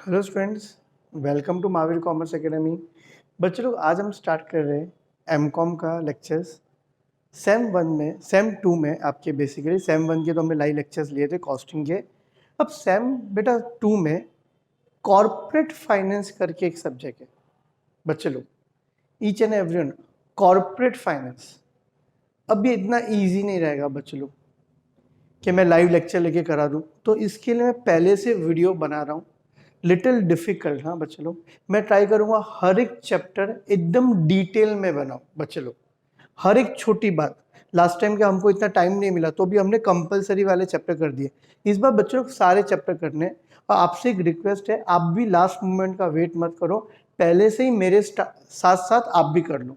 Hello students, welcome to Mahavir commerce academy. बच्चों लोग आज हम स्टार्ट कर रहे हैं एमकॉम का लेक्चर्स। सेम टू में आपके बेसिकली सेम वन के तो हमने लाइव लेक्चर्स लिए थे कॉस्टिंग के। अब सेम बेटा टू में कॉर्पोरेट फाइनेंस करके एक सब्जेक्ट है बच्चे लोग, each and everyone. Corporate finance अब ये इतना ईजी नहीं रहेगा बच्चे लोग कि मैं लाइव लेक्चर लेके करा दूँ, तो इसके लिए मैं पहले से वीडियो बना रहा हूँ। लिटिल डिफिकल्ट, हाँ बच्चे लोग, मैं ट्राई करूंगा हर एक चैप्टर एकदम डिटेल में बनाऊं बच्चे लोग, हर एक छोटी बात। लास्ट टाइम क्या हमको इतना टाइम नहीं मिला तो भी हमने कंपलसरी वाले चैप्टर कर दिए। इस बार बच्चे लोग सारे चैप्टर करने, और आपसे एक रिक्वेस्ट है, आप भी लास्ट मोमेंट का वेट मत करो, पहले से ही मेरे साथ साथ आप भी कर लो।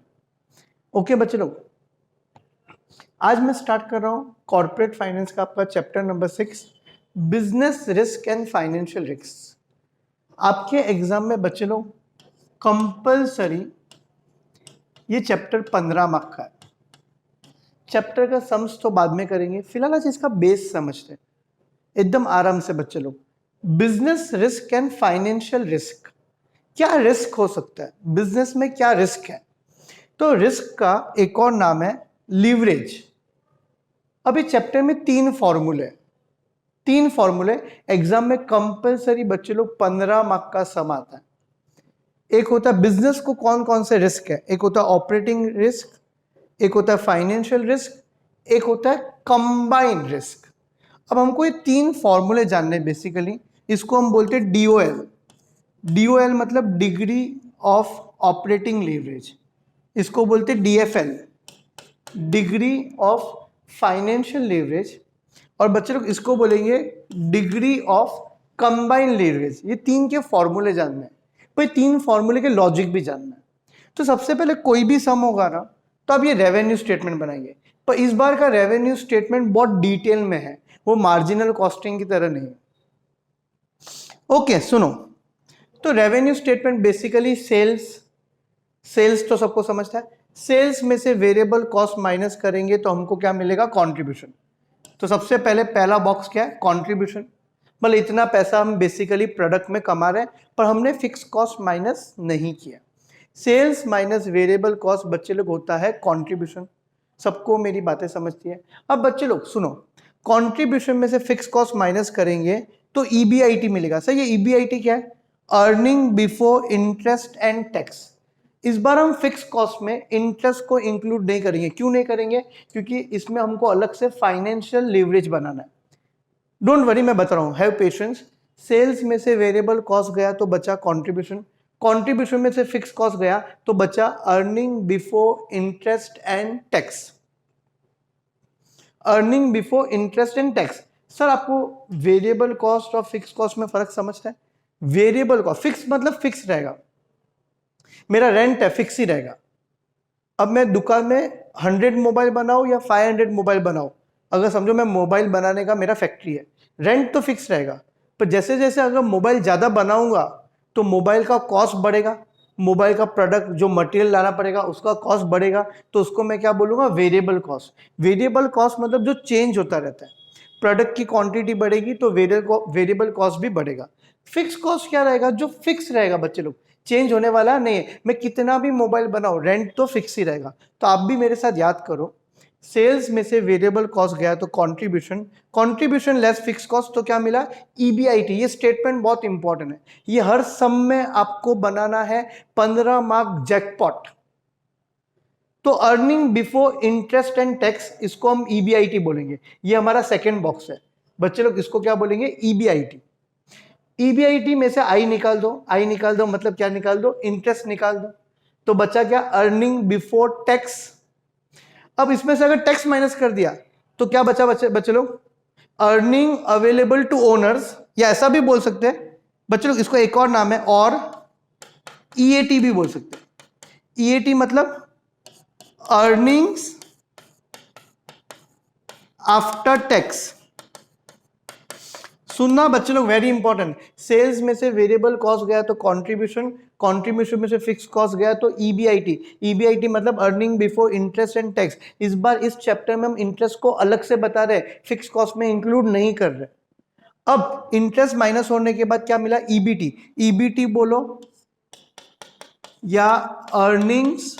ओके बच्चे लोग, आज मैं स्टार्ट कर रहा हूँ कॉर्पोरेट फाइनेंस का आपका chapter number 6, business risk and financial risk. आपके एग्जाम में बच्चे लोग कंपलसरी ये चैप्टर 15 मार्क का है। चैप्टर का सम्स तो बाद में करेंगे, फिलहाल आज इसका बेस समझते हैं एकदम आराम से बच्चे लोग। Business risk and financial risk, क्या रिस्क हो सकता है बिजनेस में, क्या रिस्क है? तो रिस्क का एक और नाम है लीवरेज। अभी चैप्टर में तीन फॉर्मूले एग्जाम में कंपलसरी बच्चे लोग 15 मार्क का सम आता है। एक होता है बिजनेस को कौन कौन से रिस्क है, एक होता है ऑपरेटिंग रिस्क, एक होता है फाइनेंशियल रिस्क, एक होता है कंबाइंड रिस्क। अब हमको ये तीन फॉर्मूले जानने हैं बेसिकली। इसको हम बोलते हैं DOL। DOL मतलब डिग्री ऑफ ऑपरेटिंग लीवरेज। इसको बोलते हैं DFL, degree of financial leverage. और बच्चे लोग इसको बोलेंगे डिग्री ऑफ कंबाइंड लीवरेज। ये तीन के फॉर्मूले जानने हैं, पर तीन फॉर्मूले के लॉजिक भी जानना है। तो सबसे पहले कोई भी सम होगा ना, तो अब ये रेवेन्यू स्टेटमेंट बनाएंगे, पर इस बार का रेवेन्यू स्टेटमेंट बहुत डिटेल में है, वो मार्जिनल कॉस्टिंग की तरह नहीं। ओके सुनो, तो रेवेन्यू स्टेटमेंट बेसिकली सेल्स तो सबको समझता है। सेल्स में से वेरिएबल कॉस्ट माइनस करेंगे तो हमको क्या मिलेगा? कॉन्ट्रीब्यूशन। तो सबसे पहले पहला बॉक्स क्या है? कॉन्ट्रीब्यूशन। मतलब इतना पैसा हम बेसिकली प्रोडक्ट में कमा रहे हैं, पर हमने फिक्स कॉस्ट माइनस नहीं किया। सेल्स माइनस वेरिएबल कॉस्ट बच्चे लोग होता है कॉन्ट्रीब्यूशन। सबको मेरी बातें समझती है? अब बच्चे लोग सुनो, कॉन्ट्रीब्यूशन में से फिक्स कॉस्ट माइनस करेंगे तो EBIT मिलेगा। सही है? EBIT क्या है? Earning before interest and tax. इस बार हम फिक्स कॉस्ट में इंटरेस्ट को इंक्लूड नहीं करेंगे। क्यों नहीं करेंगे? क्योंकि इसमें हमको अलग से फाइनेंशियल लीवरेज बनाना है। डोंट वरी, मैं बता रहा हूं, हैव पेशेंस। सेल्स में से वेरिएबल कॉस्ट गया तो बचा कंट्रीब्यूशन, कंट्रीब्यूशन में से फिक्स कॉस्ट गया तो बचा earning before interest and tax. Earning before interest and tax. Sir आपको वेरिएबल कॉस्ट और फिक्स कॉस्ट में फर्क समझता है? वेरिएबल कॉस्ट फिक्स मतलब फिक्स रहेगा, मेरा रेंट है फिक्स ही रहेगा। अब मैं दुकान में 100 मोबाइल बनाऊं या 500 मोबाइल बनाऊं, अगर समझो मैं मोबाइल बनाने का मेरा फैक्ट्री है, रेंट तो फिक्स रहेगा, पर जैसे जैसे अगर मोबाइल ज़्यादा बनाऊंगा तो मोबाइल का कॉस्ट बढ़ेगा, मोबाइल का प्रोडक्ट जो मटेरियल लाना पड़ेगा उसका कॉस्ट बढ़ेगा, तो उसको मैं क्या बोलूँगा? Variable cost. वेरिएबल कॉस्ट मतलब जो चेंज होता रहता है, प्रोडक्ट की क्वांटिटी बढ़ेगी तो वेरिएबल कॉस्ट भी बढ़ेगा। फिक्स कॉस्ट क्या रहेगा? जो फिक्स रहेगा बच्चे लोग, चेंज होने वाला नहीं है। मैं कितना भी मोबाइल बनाऊं, रेंट तो फिक्स ही रहेगा। तो आप भी मेरे साथ याद करो, सेल्स में से वेरिएबल कॉस्ट गया तो contribution, contribution less fix cost, तो क्या मिला? EBIT। ये स्टेटमेंट बहुत इंपॉर्टेंट है, ये हर सम में आपको बनाना है। 15 मार्क जैकपॉट। तो earning before interest and tax, इसको हम EBIT बोलेंगे। ये हमारा सेकेंड बॉक्स है बच्चे लोग, इसको क्या बोलेंगे? EBIT। EBIT में से आई निकाल दो, आई निकाल दो मतलब क्या निकाल दो? इंटरेस्ट निकाल दो। तो बचा क्या? Earning before tax. अब इसमें से अगर टैक्स माइनस कर दिया तो क्या बचा बच्चे लोग? अर्निंग अवेलेबल टू ओनर्स, या ऐसा भी बोल सकते हैं बच्चे लोग, इसको एक और नाम है, और EAT भी बोल सकते हैं। EAT मतलब अर्निंग्स आफ्टर टैक्स। सुनना बच्चे लोग, वेरी इंपॉर्टेंट। सेल्स में से वेरिएबल कॉस्ट गया तो कंट्रीब्यूशन, कंट्रीब्यूशन में से फिक्स कॉस्ट गया तो EBIT। EBIT मतलब earning before interest and tax. इस बार इस चैप्टर में हम इंटरेस्ट को अलग से बता रहे हैं, फिक्स कॉस्ट में इंक्लूड नहीं कर रहे। अब इंटरेस्ट माइनस होने के बाद क्या मिला, ईबीटी। ईबीटी बोलो या अर्निंग्स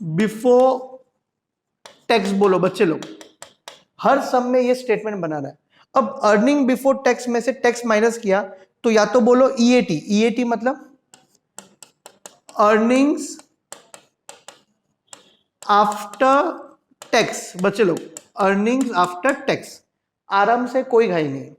बिफोर टैक्स बोलो बच्चे लोग, हर सम में ये स्टेटमेंट बना रहा है। अब अर्निंग बिफोर टैक्स में से टैक्स माइनस किया तो या तो बोलो ईएटी। ईएटी मतलब अर्निंग्स आफ्टर टैक्स बच्चे लोग, अर्निंग्स आफ्टर टैक्स, आराम से कोई घाई नहीं।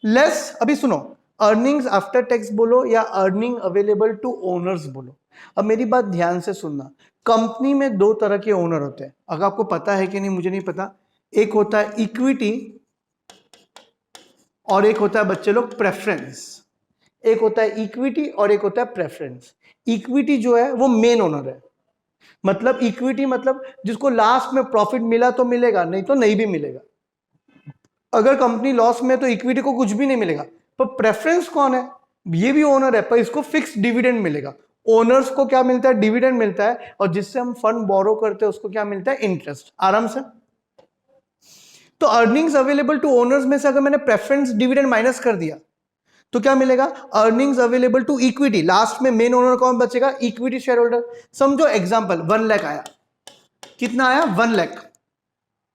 लेस, अभी सुनो, अर्निंग्स आफ्टर टैक्स बोलो या अर्निंग अवेलेबल टू ओनर्स बोलो। अब मेरी बात ध्यान से सुनना, कंपनी में दो तरह के ओनर होते हैं, अगर आपको पता है कि नहीं मुझे नहीं पता। एक होता है इक्विटी और एक होता है बच्चे लोग प्रेफरेंस। एक होता है इक्विटी और एक होता है प्रेफरेंस। इक्विटी जो है वो मेन ओनर है, मतलब इक्विटी मतलब जिसको लास्ट में प्रॉफिट मिला तो मिलेगा, नहीं तो नहीं भी मिलेगा। अगर कंपनी लॉस में तो इक्विटी को कुछ भी नहीं मिलेगा। पर प्रेफरेंस कौन है, ये भी ओनर है पर इसको फिक्स डिविडेंड मिलेगा। ओनर्स को क्या मिलता है, डिविडेंड मिलता है, और जिससे हम फंड बोरो करते हैं उसको क्या मिलता है, इंटरेस्ट, आराम से। तो अर्निंग्स अवेलेबल टू ओनर्स में से अगर मैंने प्रेफरेंस डिविडेंड माइनस कर दिया तो क्या मिलेगा, earnings available to equity. Last में मेन ओनर कौन बचेगा, इक्विटी शेयर होल्डर। समझो एग्जांपल 1 लाख आया, कितना आया 1 लाख।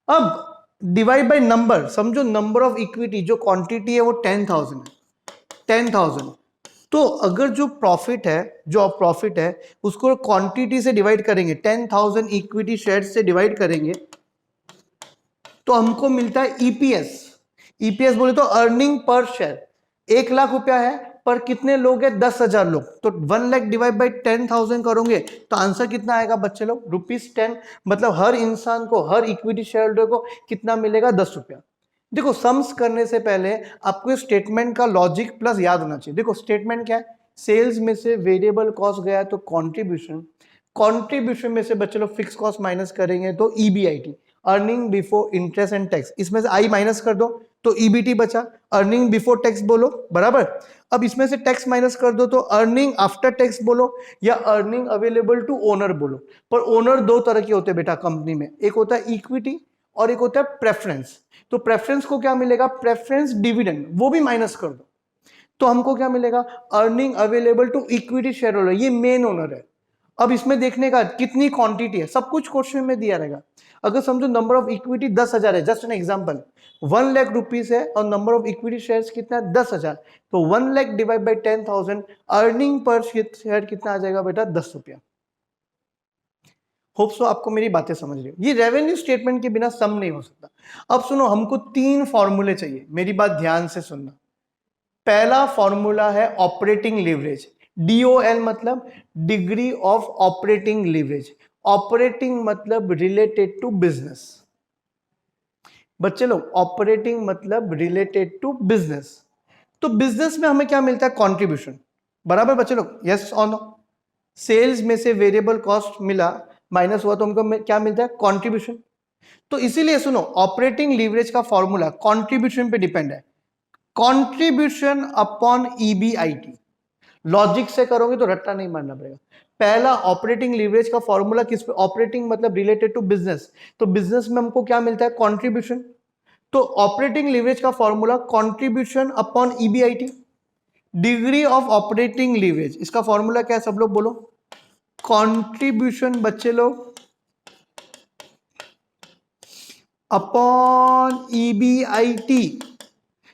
अब डिवाइड बाय नंबर, समझो नंबर ऑफ इक्विटी, जो क्वांटिटी है वो 10,000 है, 10,000। तो अगर जो प्रॉफिट है उसको क्वांटिटी से डिवाइड करेंगे, 10,000 इक्विटी शेयर से डिवाइड करेंगे तो हमको मिलता है ईपीएस। ईपीएस बोले तो अर्निंग पर शेयर। 1 लाख रुपया है पर कितने लोग हैं, 10,000 लोग, तो 1 लाख डिवाइड बाई 10,000 करोगे तो आंसर कितना आएगा बच्चे लोग, ₹10। मतलब हर इंसान को, हर इक्विटी शेयर होल्डर को कितना मिलेगा, 10 रुपया। देखो सम्स करने से पहले आपको स्टेटमेंट का लॉजिक प्लस याद होना चाहिए। देखो स्टेटमेंट क्या है, सेल्स में से वेरिएबल कॉस्ट गया तो कॉन्ट्रीब्यूशन में से बच्चे लोग फिक्स कॉस्ट माइनस करेंगे तो EBIT, earning before interest and tax. इसमें से आई माइनस कर दो तो ईबीटी बचा, अर्निंग बिफोर टैक्स बोलो, बराबर। अब इसमें से टैक्स माइनस कर दो तो अर्निंग आफ्टर टैक्स बोलो या अर्निंग अवेलेबल टू ओनर बोलो। पर ओनर दो तरह के होते हैं बेटा कंपनी में, एक होता है इक्विटी और एक होता है प्रेफरेंस। तो प्रेफरेंस को क्या मिलेगा, प्रेफरेंस डिविडेंड, वो भी माइनस कर दो तो हमको क्या मिलेगा, earning available to equity share holder, ये मेन ओनर है। अब इसमें देखने का कितनी क्वांटिटी है, सब कुछ क्वेश्चन में दिया रहेगा। अगर समझो नंबर ऑफ इक्विटी 10,000 है, just an example, 1 lakh rupees है और नंबर ऑफ इक्विटी शेयर्स कितना है, 10,000, तो 1 lakh divide by 10,000, earning per share कितना आ जाएगा बेटा, 10 रुपया। होप सो आपको मेरी बातें समझ रही हो। ये रेवेन्यू स्टेटमेंट के बिना सम नहीं हो सकता। अब सुनो, हमको 3 फॉर्मूले चाहिए, मेरी बात ध्यान से सुनना। पहला फॉर्मूला है ऑपरेटिंग लीवरेज, DOL मतलब degree of operating leverage. Operating मतलब रिलेटेड टू बिजनेस, बच्चे लोग ऑपरेटिंग मतलब रिलेटेड टू बिजनेस। तो बिजनेस में हमें क्या मिलता है, कंट्रीब्यूशन, बराबर बच्चे लोग, यस और नो। सेल्स में से वेरिएबल कॉस्ट मिला, माइनस हुआ तो हमको क्या मिलता है, कंट्रीब्यूशन। तो इसीलिए सुनो, ऑपरेटिंग लीवरेज का फॉर्मूला कंट्रीब्यूशन पे डिपेंड है, कंट्रीब्यूशन अपॉन ईबीआईटी। लॉजिक से करोगे तो रट्टा नहीं मारना पड़ेगा। पहला ऑपरेटिंग लीवरेज का फॉर्मूला किस पे, ऑपरेटिंग मतलब रिलेटेड टू बिजनेस, तो बिजनेस में हमको क्या मिलता है, कंट्रीब्यूशन। तो ऑपरेटिंग लीवरेज का formula contribution upon EBIT. Degree of operating leverage, इसका फॉर्मूला क्या है, सब लोग बोलो, कंट्रीब्यूशन बच्चे लोग अपॉन ईबीआईटी।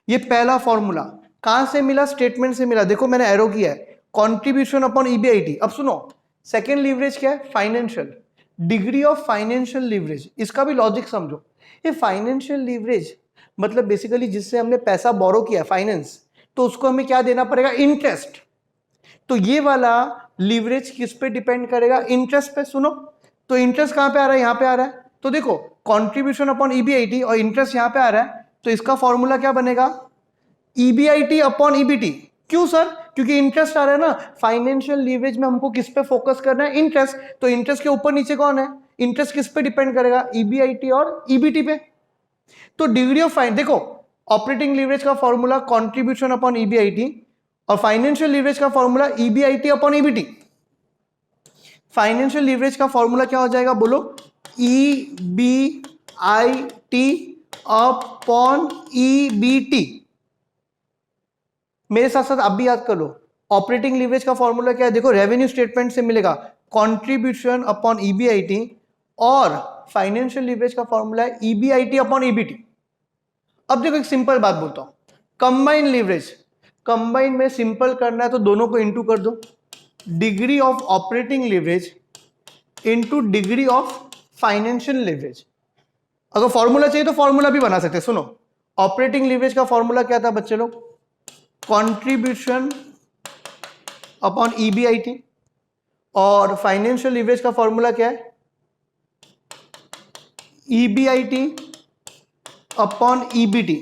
ये पहला फॉर्मूला कहां से मिला, स्टेटमेंट से मिला। देखो मैंने एरो किया है, कंट्रीब्यूशन अपॉन ईबीआईटी। अब सुनो, सेकेंड लीवरेज क्या है, financial, degree of financial leverage. इसका भी लॉजिक समझो। ये फाइनेंशियल लीवरेज मतलब बेसिकली जिससे हमने पैसा बोरो किया, फाइनेंस, तो उसको हमें क्या देना पड़ेगा, इंटरेस्ट। तो ये वाला लीवरेज किस पे डिपेंड करेगा, इंटरेस्ट पे। सुनो, तो इंटरेस्ट कहां पे आ रहा है, यहां पे आ रहा है। तो देखो कंट्रीब्यूशन अपॉन ईबीआईटी और इंटरेस्ट यहां पे आ रहा है, तो इसका फॉर्मूला क्या बनेगा, ईबीआईटी अपॉन ईबीटी। क्यों सर, क्योंकि इंटरेस्ट आ रहा है ना। फाइनेंशियल लीवरेज में हमको किस पे फोकस करना है, इंटरेस्ट। तो इंटरेस्ट के ऊपर नीचे कौन है, इंटरेस्ट किस पे डिपेंड करेगा, ईबीआईटी और ईबीटी पे। तो डिग्री ऑफ देखो, ऑपरेटिंग लीवरेज का फॉर्मूला कंट्रीब्यूशन अपॉन ईबीआईटी और फाइनेंशियल लीवरेज का formula EBIT upon EBT. Financial leverage का फॉर्मूला क्या हो जाएगा, बोलो, ईबीआईटी अपॉन ईबीटी। मेरे साथ साथ आप भी याद कर लो, ऑपरेटिंग लीवरेज का फॉर्मूला क्या है? देखो रेवेन्यू स्टेटमेंट से मिलेगा कंट्रीब्यूशन अपॉन ईबीआईटी, और फाइनेंशियल लीवरेज का फॉर्मूला है ईबीआईटी अपॉन ईबीटी। अब देखो एक सिंपल बात बोलता हूं, कंबाइन लीवरेज, कंबाइन में सिंपल करना है तो दोनों को इंटू कर दो, degree of operating leverage into degree of financial leverage. अगर फॉर्मूला चाहिए तो फॉर्मूला भी बना सकते हैं। सुनो, ऑपरेटिंग लीवरेज का फॉर्मूला क्या था बच्चे लोग? कंट्रीब्यूशन अपॉन ईबीआईटी, और फाइनेंशियल लीवरेज का फॉर्मूला क्या है? EBIT upon EBT.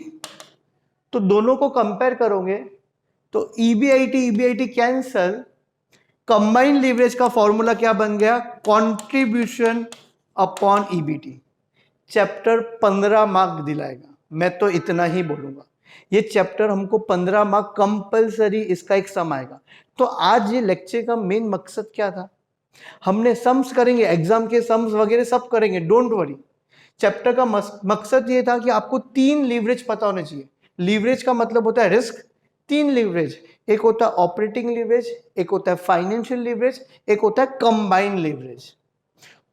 तो दोनों को कंपेयर करोगे तो ईबीआईटी कैंसल, कंबाइंड लीवरेज का फॉर्मूला क्या बन गया? Contribution upon EBT. Chapter 15 mark दिलाएगा, मैं तो इतना ही बोलूंगा। ये चैप्टर हमको 15 मार्क कंपलसरी, इसका एक सम आएगा। तो आज ये लेक्चर का मेन मकसद क्या था? हमने सम्स करेंगे, एग्जाम के सम्स वगैरह सब करेंगे, डोंट वरी। चैप्टर का मकसद ये था कि आपको 3 लीवरेज पता होने चाहिए। लीवरेज का मतलब होता है रिस्क। 3 लीवरेज, एक होता है ऑपरेटिंग लीवरेज, एक होता है फाइनेंशियल लीवरेज, एक होता है कंबाइंड लीवरेज।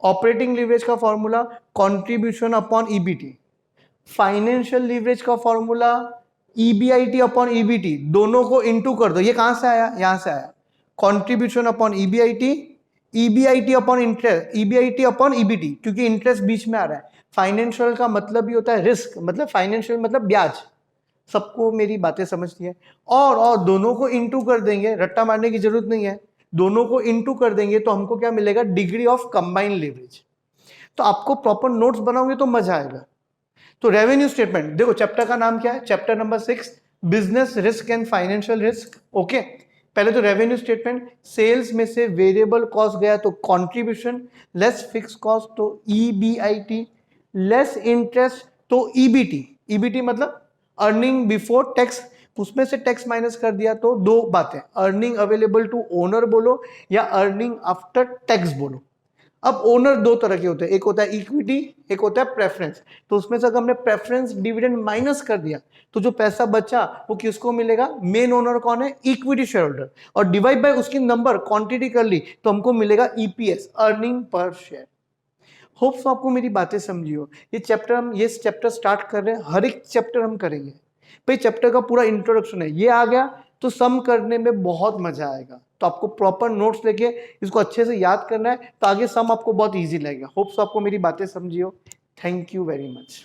ऑपरेटिंग लीवरेज का formula contribution upon EBT, financial leverage का फॉर्मूला ईबीआईटी अपॉन ईबीटी। दोनों को इंटू कर दो। ये कहां से आया? यहां से आया, contribution upon EBIT, EBIT upon interest, EBIT upon EBT, क्योंकि इंटरेस्ट बीच में आ रहा है। फाइनेंशियल का मतलब भी होता है रिस्क, मतलब फाइनेंशियल मतलब ब्याज। सबको मेरी बातें समझती है। और दोनों को इंटू कर देंगे, रट्टा मारने की जरूरत नहीं है, दोनों को इंटू कर देंगे तो हमको क्या मिलेगा? Degree of combined leverage. तो आपको प्रॉपर नोट्स बनाओगे तो मजा आएगा। तो रेवेन्यू स्टेटमेंट देखो, चैप्टर का नाम क्या है? Chapter number 6, business risk and financial risk. Okay, पहले तो रेवेन्यू स्टेटमेंट, सेल्स में से वेरिएबल कॉस्ट गया तो कंट्रीब्यूशन, लेस फिक्स कॉस्ट तो ईबीआईटी, लेस इंटरेस्ट तो ईबीटी। ईबीटी मतलब अर्निंग बिफोर टैक्स, उसमें से टैक्स माइनस कर दिया तो दो बातें, अर्निंग अवेलेबल टू ओनर बोलो या अर्निंग आफ्टर टैक्स बोलो। अब ओनर दो तरह के होते हैं, एक होता है इक्विटी, एक होता है प्रेफरेंस। तो उसमें से अगर हमने प्रेफरेंस डिविडेंड माइनस कर दिया तो जो पैसा बचा वो किसको मिलेगा? मेन ओनर कौन है? Equity share holder. और डिवाइड बाय उसकी नंबर क्वांटिटी कर ली तो हमको मिलेगा EPS, earning per share. Hopes आपको मेरी बातें समझी हो। ये चैप्टर हम ये चैप्टर स्टार्ट कर रहे हैं, हर एक चैप्टर हम करेंगे भाई। चैप्टर का पूरा इंट्रोडक्शन है, ये आ गया तो सम करने में बहुत मजा आएगा। तो आपको प्रॉपर नोट्स लेके इसको अच्छे से याद करना है, तो आगे सम आपको बहुत इजी लगेगा। होप्स आपको मेरी बातें समझी हो। Thank you very much.